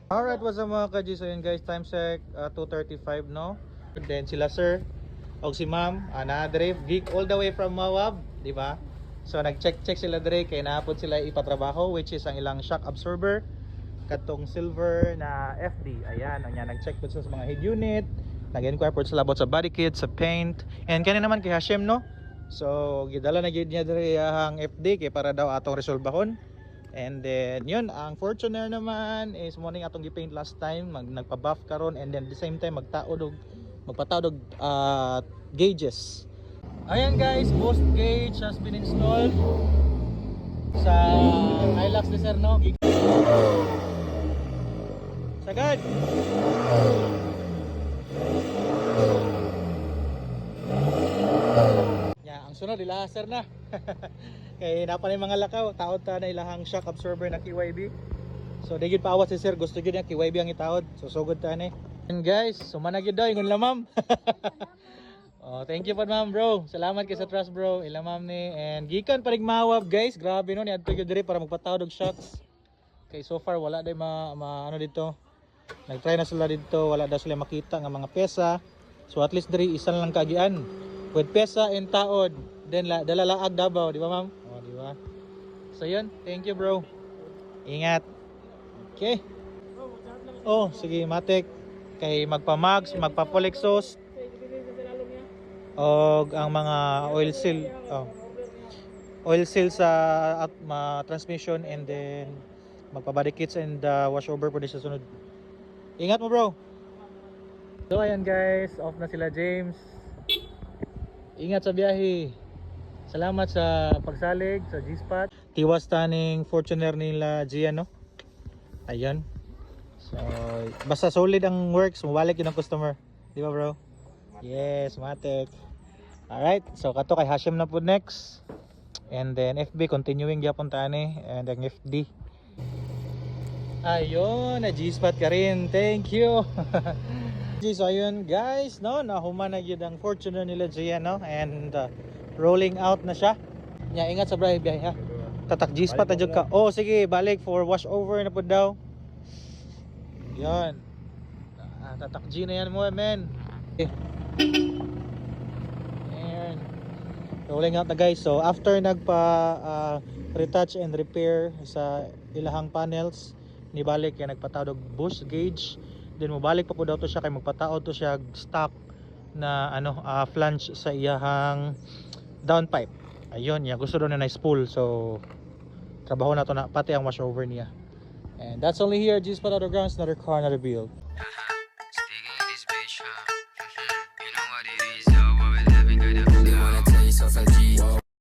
Alright, what's up mga ka-G? So yun guys, time check 2:35 no. And then sila sir o si ma'am na-drive geek all the way from Mawab, di ba? So nag-check sila dire kay naapod sila ipatrabaho, which is ang ilang shock absorber katong silver na FD. Ayan, anya nag-check po sila sa mga head unit, nag-inquire po sila about sa body kit, sa paint, and kani naman kay Hashem no. So gidala na gyud niya dire ang FD kay para daw atong resolbahon. And then yun, ang Fortuner naman is morning atong gipaint last time, nagpa-buff karon, and then at the same time magpataod og gauges. Ayan guys, boost gauge has been installed sa Hilux ni sir no. Sagad. Ya, ang sunod ila sir na. Kay napanay mga lakaw, taod ta na ilahang shock absorber na KYB. So di gyud paawat si sir, gusto gyud niya KYB ang itaod. So sugod ta ni. And guys, sumana gyud daw ingon la ma'am. Oh, thank you po ma'am bro. Salamat kay sa trust bro. Ila ma'am ni, and gikan pa rig Mawab guys. Grabe no ni adto gyud diri para magpataod og shocks. Kay so far wala day ano dito. Nag-try na sila dito, wala daw sila makita nga mga pesa. So at least diri isa lang kagian. With pesa and taod. Then dalalaag Davao, di ba ma'am? Oh, di ba? So yun, thank you bro. Ingat. Okay. Oh, sige, matik. Kay magpa-mags, magpa-polexos. Og ang mga oil seal, oil seal sa transmission, and then magpa-body kits and washover po din sa sunod. Ingat mo bro. So ayan guys, off na sila James. Ingat sa biyahe. Salamat sa pagsalig sa G-Spot. Tiwas taning Fortuner nila Gian no. Ayan. So basta solid ang works, mabalik yun ang customer. Di ba bro? Yes, matik. Alright, so kato kay Hashim na po next. And then FB continuing gyapon tani, and then FD. Ayun, na G-Spot ka rin. Thank you. So ayun guys, no, nahuman na gyud ang Fortuner nila Gian no, and rolling out na siya. Nya ingat sa biyahe ha. Tatak G-Spot na jud ka. Oh sige, balik for wash over na pud daw. Yan. Tatak G na yan mo, men. Okay. Ayan. Rolling out na guys. So after nagpa retouch and repair sa ilahang panels, nibalik kay nagpatawag og boost gauge. Then mobalik pa po daw to siya kay magpataod to siya stock na flange sa iyahang downpipe. Ayun, ya gusto daw na spool. So trabaho na to na pati ang washover niya. And that's only here, G-Spot Autogrounds, another car, another build.